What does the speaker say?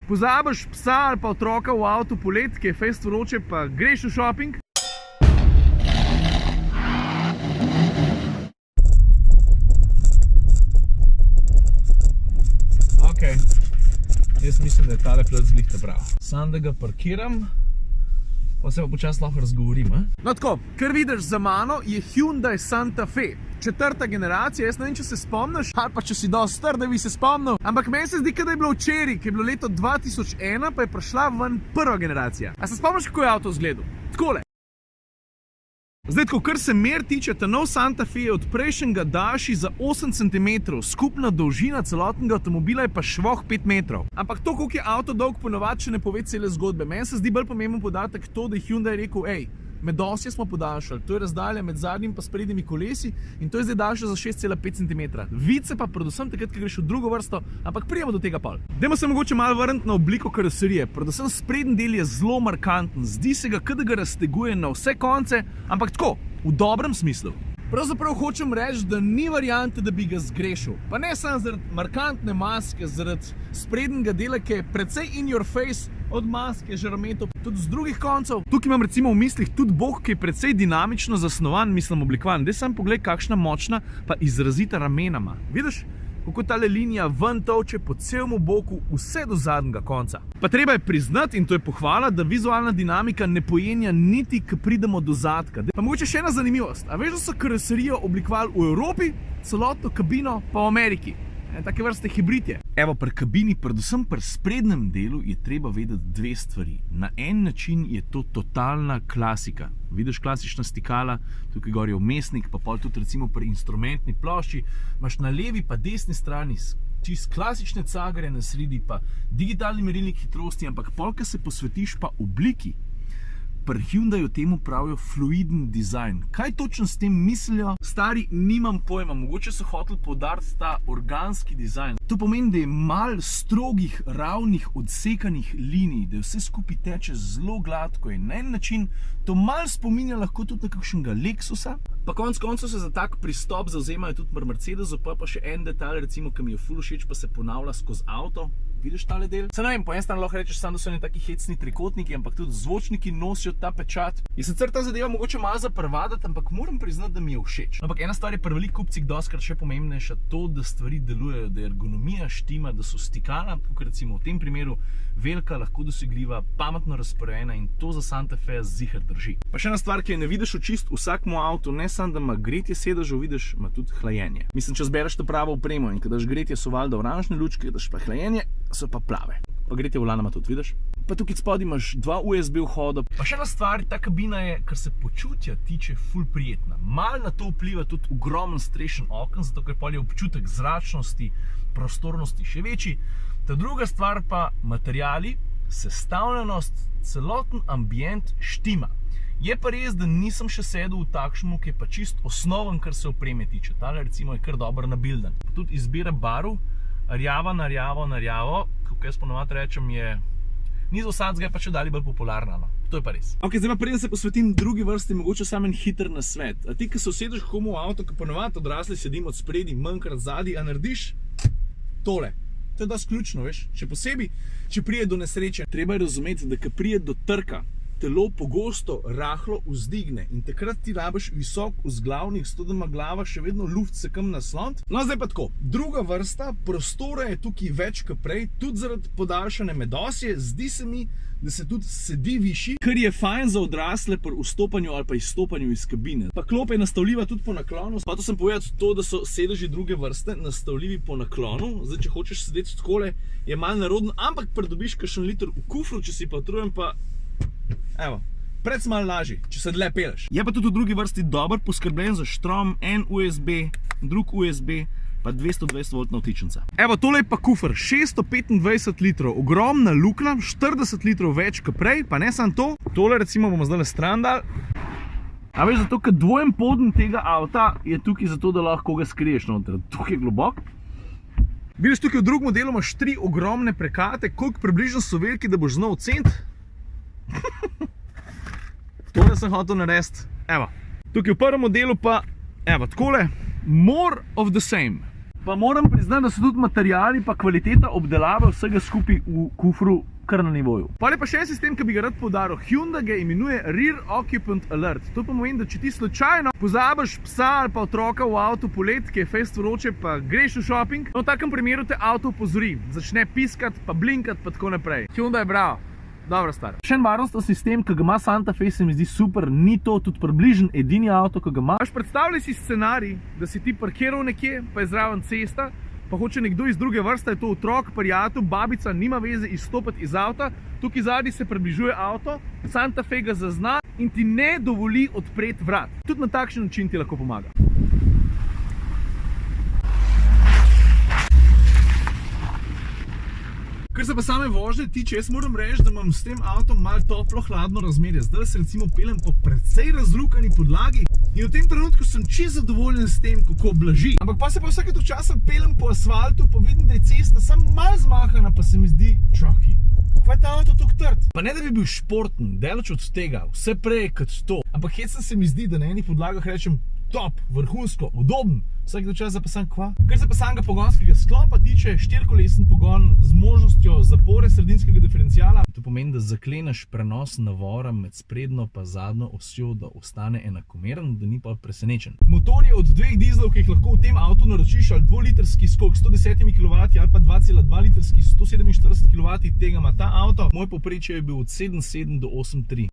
Pozabiš psa ali pa otroka v avtu polet, ki je fejst vroče, pa greš v shopping. Ok, jaz mislim, da je tale plac glih ta prav. Sam da ga parkiram, pa se pa počas lahko razgovorim. No tako, kar vidiš za mano je Hyundai Santa Fe. 4. generacija, jaz ne vem, če se spomniš, ali pa če si dosti star, da bi se spomnil, ampak meni se zdi, da je bilo včeraj, ki je bilo leto 2001, pa je prišla ven 1. generacija. A se spomniš, kako je avto izgledal? Takole. Zdaj, tako, kar se mer tiče, ta nov Santa Fe je od prejšnjega daljši za 8 cm, skupna dolžina celotnega avtomobila je pa švoh 5 metrov. Ampak to, koliko je avto dolg, ponovadi še ne pove cele zgodbe. Meni se zdi bolj pomemben podatek to, da je Hyundai rekel, ej, med osje smo podaljšali, to je razdalja med zadnjim pa sprednjimi kolesi in to je zdaj daljše za 6,5 cm. Vid se pa predvsem takrat, ko greš v drugo vrsto, ampak prijemo do tega pol. Dajmo se mogoče malo vrniti na obliko karoserije. Predvsem sprednji del je zelo markanten, zdi se ga, kot da ga razteguje na vse konce, ampak tako, v dobrem smislu. Pravzaprav hočem reči, da ni variante, da bi ga zgrešil. Pa ne samo zaradi markantne maske, zaradi sprednjega dela, ki je precej in your face, od maske, žarometov, tudi z drugih koncev. Tukaj imam recimo v mislih tudi bok, ki je precej dinamično zasnovan, mislim oblikovan. Daj sam pogled, kakšna močna pa izrazita ramenama. Vidiš, kako tale linija ven tolče po celemu boku vse do zadnjega konca. Pa treba je priznati, in to je pohvala, da vizualna dinamika ne pojenja niti, ko pridemo do zadka. Pa mogoče še ena zanimivost. A veš, da so karoserijo oblikovali v Evropi, celotno kabino pa v Ameriki? Take vrste hibrid je. Evo, pri kabini, predvsem pri sprednjem delu, je treba vedeti dve stvari. Na en način je to totalna klasika. Vidiš klasična stikala, tukaj gor je vmesnik, pa pol tudi recimo pri instrumentni plošči, imaš na levi pa desni strani čist klasične cagare, na sredi pa digitalni merilnik hitrosti, ampak pol, ko se posvetiš pa obliki, pri Hyundaiu temu pravijo fluiden dizajn. Kaj točno s tem mislijo? Stari, nimam pojma, mogoče so hoteli poudariti ta organski dizajn. To pomeni, da je malo strogih, ravnih, odsekanih linij, da vse skupaj teče zelo gladko in na en način to malo spominja lahko tudi na kakšnega Lexusa. Pa konec koncev se za tak pristop zavzemajo tudi pri Mercedesu, pa še en detalj, recimo, ki mi je ful všeč, pa se ponavlja skozi avto. Vidiš tale del? Se ne vem, po en strani lahko rečeš samo, da so eni taki hecni trikotniki, ampak tudi zvočniki nosijo ta pečat. Je sicer ta zadeva mogoče malo zaprvadati, ampak moram priznati, da mi je všeč. Ampak ena stvar je pri velikih kupcih dostikrat še pomembnejša, to, da stvari delujejo, da je ergonomija štima, da so stikala, kot recimo v tem primeru, velika, lahko dosegljiva, pametno razporejena in to za Santa Fe ziher drži. Pa še ena stvar, ki je ne vidiš očist vsakmu avtu, ne samo, da ima gretje sedežev, vidiš, ima tudi hlajenje. Mislim, če zbereš to pravo opremo in kadaš gretje so valjda oranžne lučke, kadaš pa hlajenje, so pa plave. Pa gretje volana ima tudi, vidiš? Pa tukaj spodaj imaš 2 USB vhoda. Pa še ena stvar, ta kabina je, kar se počutja tiče, ful prijetna. Mal na to vpliva tudi ogromen strešen oken, zato ker pol je občutek zračnosti, prostornosti še večji. Ta druga stvar pa materiali, sestavljenost, celoten ambient štima. Je pa res, da nisem še sedel v takšnemu, ki je pa čist osnoven, kar se opreme tiče. Tale recimo je kar dobro nabilden. Pa tudi izbira barv, rjava na rjavo na rjavo, kako jaz ponovadi rečem, je ni za vsakega, pa če dalje bolj popularna. No. To je pa res. Ok, zdaj pa preden se posvetim drugi vrsti, mogoče samo en hiter nasvet. A ti, ki se usedeš komu v avto, ki ponovadi odrasli sedim od spredi, manjkrat zadnji, a narediš tole. To je dosti ključno, veš. Še posebej, če prije do nesreče. Treba je razumeti, da ko prije do trka, telo pogosto rahlo vzdigne in takrat ti rabiš visok vzglavnik, zato da ima glava še vedno luft se kam nasloniti. No, zdaj pa tako. Druga vrsta, prostora je tukaj več kot prej, tudi zaradi podaljšane medosje. Zdi se mi, da se tudi sedi višji, kar je fajn za odrasle pri vstopanju ali pa izstopanju iz kabine. Pa klop je nastavljiva tudi po naklonu. Pa to sem povedati to, da so sedeži druge vrste nastavljivi po naklonu. Zdaj, če hočeš sedeti takole, je malo nerodno, ampak pridobiš kakšen liter v kufru, če si pa utrujen, pa evo, predvsem malo lažji, če se dlje peleš. Je pa tudi v drugi vrsti dobro poskrbljen za štrom, en USB, drug USB, pa 220 voltna vtičnica. Evo, tole je pa kufer, 625 litrov, ogromna luknja, 40 litrov več kot prej, pa ne samo to. Tole recimo bomo zdaj stran dali. A veš, zato, ker dvojen poden tega avta je tukaj zato, da lahko koga skriješ noter. Tukaj je globok. Vidiš, tukaj v drugem delu imaš 3 ogromne prekate, koliko približno so veliki, da boš znal oceniti. Tole sem hotel narediti. Evo, tukaj v prvem delu pa, evo, takole, more of the same. Pa moram priznati, da so tudi materiali pa kvaliteta obdelave vsega skupaj v kufru kar na nivoju. Pa je pa še en sistem, ki bi ga rad poudaril. Hyundai ga imenuje Rear Occupant Alert. To pomeni, da če ti slučajno pozabiš psa ali pa otroka v avtu polet, ki je fejst vroče, pa greš v shopping, v takem primeru te avto opozori. Začne piskati, pa blinkati, pa tako naprej. Hyundai, bravo. Dobra stvar. Še en varnostni sistem, ki ga ima Santa Fe, se mi zdi super, ni to tudi približen edini avto, ki ga ima. Predstavljaj si scenarij, da si ti parkiral nekje, pa je zraven cesta, pa hoče nekdo iz druge vrste, je to otrok, prijatelj, babica, nima veze izstopiti iz avta, tukaj zadnji se približuje avto, Santa Fe ga zazna in ti ne dovoli odpreti vrat. Tudi na takšen način ti lahko pomaga. Kar se pa same vožnje tiče, jaz moram reči, da imam s tem avtom malo toplo-hladno razmerje. Zdaj se recimo peljem po precej razrukani podlagi in v tem trenutku sem čisto zadovoljen s tem, kako blaži. Ampak pa se pa vsake toliko časa peljem po asfaltu, pa vidim, da je cesta samo malo zmahana, pa se mi zdi, čakaj, kako je ta avto tako trd? Pa ne, da bi bil športen, daleč od tega, vse prej kot to. Ampak hecno se mi zdi, da na enih podlagah rečem top, vrhunsko, udoben. Vsake časa pa sam kva. Kar se pa samega pogonskega sklopa tiče, 4-kolesen pogon z možnostjo zapore sredinskega diferencijala. To pomeni, da zakleneš prenos navora med sprednjo pa zadnjo osjo, da ostane enakomeren, da ni pa presenečen. Motor je od dveh dizlov, ki jih lahko v tem avtu naročiš, ali 2-litrski skok 110 kW ali pa 2,2-litrski 147 kW, tega ima ta avto. Moj povprečje je bil od 7,7 do 8,3.